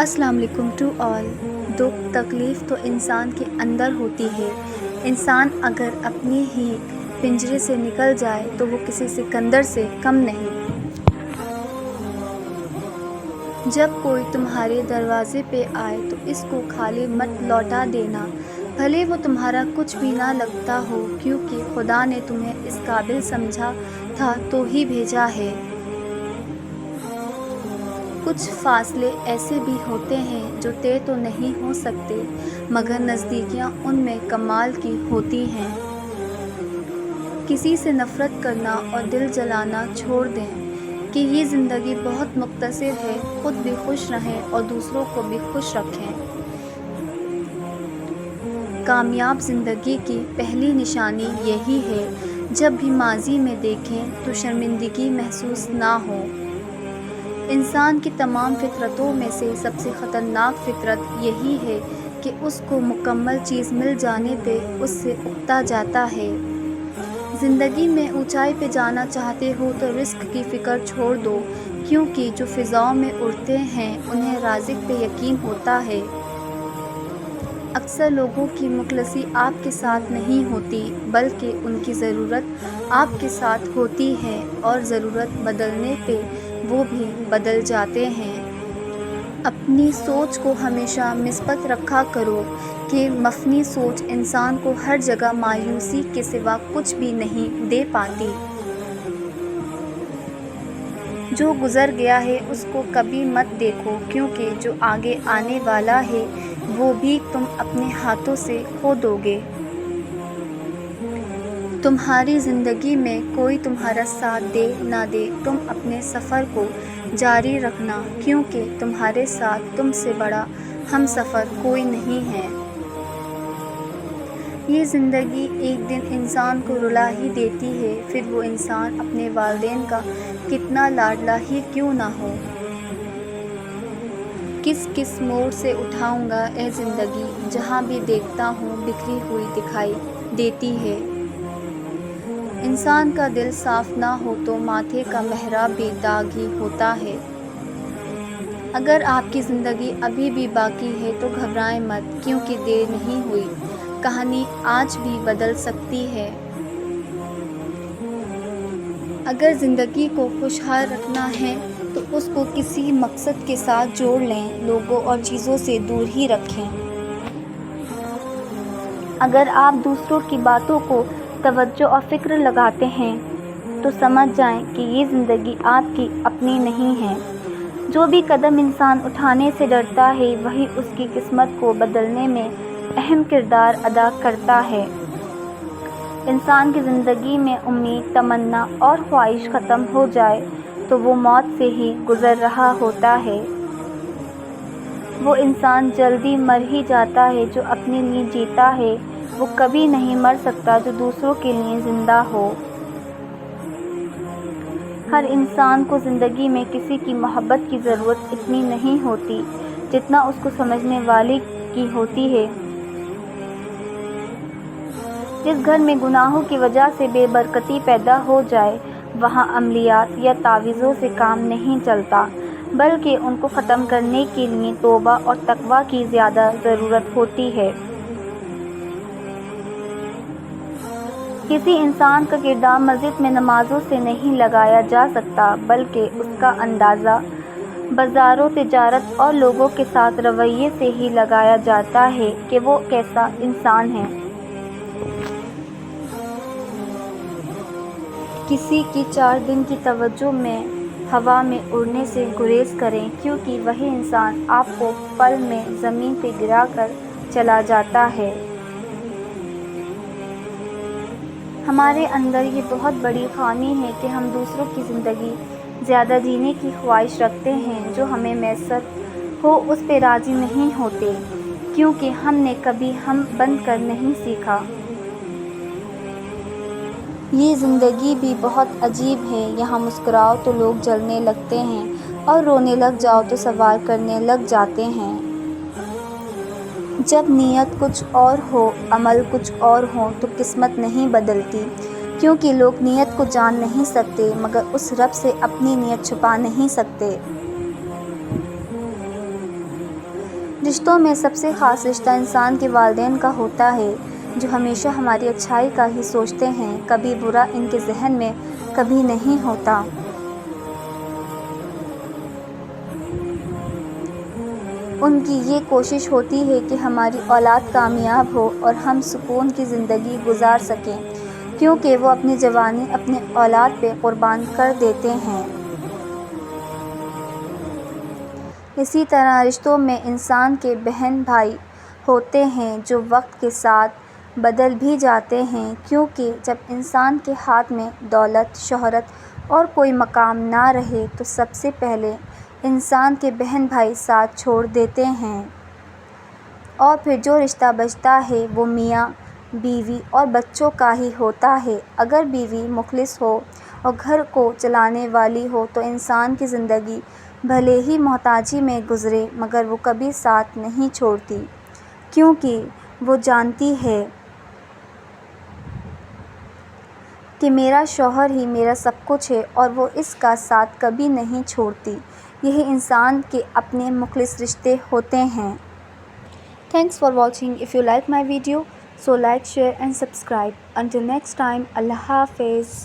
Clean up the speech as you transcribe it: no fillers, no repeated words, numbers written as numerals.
السلام علیکم to all. دکھ تکلیف تو انسان کے اندر ہوتی ہے۔ انسان اگر اپنے ہی پنجرے سے نکل جائے تو وہ کسی سکندر سے کم نہیں۔ جب کوئی تمہارے دروازے پہ آئے تو اس کو خالی مت لوٹا دینا، بھلے وہ تمہارا کچھ بھی نہ لگتا ہو، کیونکہ خدا نے تمہیں اس قابل سمجھا تھا تو ہی بھیجا ہے۔ کچھ فاصلے ایسے بھی ہوتے ہیں جو طے تو نہیں ہو سکتے، مگر نزدیکیاں ان میں کمال کی ہوتی ہیں۔ کسی سے نفرت کرنا اور دل جلانا چھوڑ دیں کہ یہ زندگی بہت مختصر ہے، خود بھی خوش رہیں اور دوسروں کو بھی خوش رکھیں۔ کامیاب زندگی کی پہلی نشانی یہی ہے، جب بھی ماضی میں دیکھیں تو شرمندگی محسوس نہ ہو۔ انسان کی تمام فطرتوں میں سے سب سے خطرناک فطرت یہی ہے کہ اس کو مکمل چیز مل جانے پہ اس سے اکتا جاتا ہے۔ زندگی میں اونچائی پہ جانا چاہتے ہو تو رزق کی فکر چھوڑ دو، کیونکہ جو فضاؤں میں اڑتے ہیں انہیں رازق پہ یقین ہوتا ہے۔ اکثر لوگوں کی مخلصی آپ کے ساتھ نہیں ہوتی، بلکہ ان کی ضرورت آپ کے ساتھ ہوتی ہے، اور ضرورت بدلنے پہ وہ بھی بدل جاتے ہیں۔ اپنی سوچ کو ہمیشہ مثبت رکھا کرو کہ مفنی سوچ انسان کو ہر جگہ مایوسی کے سوا کچھ بھی نہیں دے پاتی۔ جو گزر گیا ہے اس کو کبھی مت دیکھو، کیونکہ جو آگے آنے والا ہے وہ بھی تم اپنے ہاتھوں سے کھو دو گے۔ تمہاری زندگی میں کوئی تمہارا ساتھ دے نہ دے، تم اپنے سفر کو جاری رکھنا، کیونکہ تمہارے ساتھ تم سے بڑا ہم سفر کوئی نہیں ہے۔ یہ زندگی ایک دن انسان کو رلا ہی دیتی ہے، پھر وہ انسان اپنے والدین کا کتنا لاڈلا ہی کیوں نہ ہو۔ کس کس موڑ سے اٹھاؤں گا اے زندگی، جہاں بھی دیکھتا ہوں بکھری ہوئی دکھائی دیتی ہے۔ انسان کا دل صاف نہ ہو تو ماتھے کا محراب بھی داغ ہی ہوتا ہے۔ اگر آپ کی زندگی ابھی بھی باقی ہے تو گھبرائیں مت، کیونکہ دیر نہیں ہوئی، کہانی آج بھی بدل سکتی ہے۔ اگر زندگی کو خوشحال رکھنا ہے تو اس کو کسی مقصد کے ساتھ جوڑ لیں، لوگوں اور چیزوں سے دور ہی رکھیں۔ اگر آپ دوسروں کی باتوں کو توجہ اور فکر لگاتے ہیں تو سمجھ جائیں کہ یہ زندگی آپ کی اپنی نہیں ہے۔ جو بھی قدم انسان اٹھانے سے ڈرتا ہے وہی اس کی قسمت کو بدلنے میں اہم کردار ادا کرتا ہے۔ انسان کی زندگی میں امید، تمنا اور خواہش ختم ہو جائے تو وہ موت سے ہی گزر رہا ہوتا ہے۔ وہ انسان جلدی مر ہی جاتا ہے جو اپنے لیے جیتا ہے، وہ کبھی نہیں مر سکتا جو دوسروں کے لیے زندہ ہو۔ ہر انسان کو زندگی میں کسی کی محبت کی ضرورت اتنی نہیں ہوتی جتنا اس کو سمجھنے والے کی ہوتی ہے۔ جس گھر میں گناہوں کی وجہ سے بے برکتی پیدا ہو جائے وہاں عملیات یا تعویذوں سے کام نہیں چلتا، بلکہ ان کو ختم کرنے کے لیے توبہ اور تقویٰ کی زیادہ ضرورت ہوتی ہے۔ کسی انسان کا کردار مسجد میں نمازوں سے نہیں لگایا جا سکتا، بلکہ اس کا اندازہ بازار و تجارت اور لوگوں کے ساتھ رویے سے ہی لگایا جاتا ہے کہ وہ کیسا انسان ہے۔ کسی کی 4 دن کی توجہ میں ہوا میں اڑنے سے گریز کریں، کیونکہ وہی انسان آپ کو پل میں زمین پہ گرا کر چلا جاتا ہے۔ ہمارے اندر یہ بہت بڑی خامی ہے کہ ہم دوسروں کی زندگی زیادہ جینے کی خواہش رکھتے ہیں، جو ہمیں میسر ہو اس پہ راضی نہیں ہوتے، کیونکہ ہم نے کبھی ہم بن کر نہیں سیکھا۔ یہ زندگی بھی بہت عجیب ہے، یہاں مسکراؤ تو لوگ جلنے لگتے ہیں اور رونے لگ جاؤ تو سوال کرنے لگ جاتے ہیں۔ جب نیت کچھ اور ہو، عمل کچھ اور ہو تو قسمت نہیں بدلتی، کیونکہ لوگ نیت کو جان نہیں سکتے مگر اس رب سے اپنی نیت چھپا نہیں سکتے۔ رشتوں میں سب سے خاص رشتہ انسان کے والدین کا ہوتا ہے، جو ہمیشہ ہماری اچھائی کا ہی سوچتے ہیں، کبھی برا ان کے ذہن میں کبھی نہیں ہوتا۔ ان کی یہ کوشش ہوتی ہے کہ ہماری اولاد کامیاب ہو اور ہم سکون کی زندگی گزار سکیں، کیونکہ وہ اپنی جوانی اپنی اولاد پہ قربان کر دیتے ہیں۔ اسی طرح رشتوں میں انسان کے بہن بھائی ہوتے ہیں جو وقت کے ساتھ بدل بھی جاتے ہیں، کیونکہ جب انسان کے ہاتھ میں دولت، شہرت اور کوئی مقام نہ رہے تو سب سے پہلے انسان کے بہن بھائی ساتھ چھوڑ دیتے ہیں، اور پھر جو رشتہ بچتا ہے وہ میاں بیوی اور بچوں کا ہی ہوتا ہے۔ اگر بیوی مخلص ہو اور گھر کو چلانے والی ہو تو انسان کی زندگی بھلے ہی محتاجی میں گزرے مگر وہ کبھی ساتھ نہیں چھوڑتی، کیونکہ وہ جانتی ہے کہ میرا شوہر ہی میرا سب کچھ ہے اور وہ اس کا ساتھ کبھی نہیں چھوڑتی۔ یہی انسان کے اپنے مخلص رشتے ہوتے ہیں۔ Thanks for watching. If you like my video, so like, share and subscribe. Until next time, Allah Hafiz.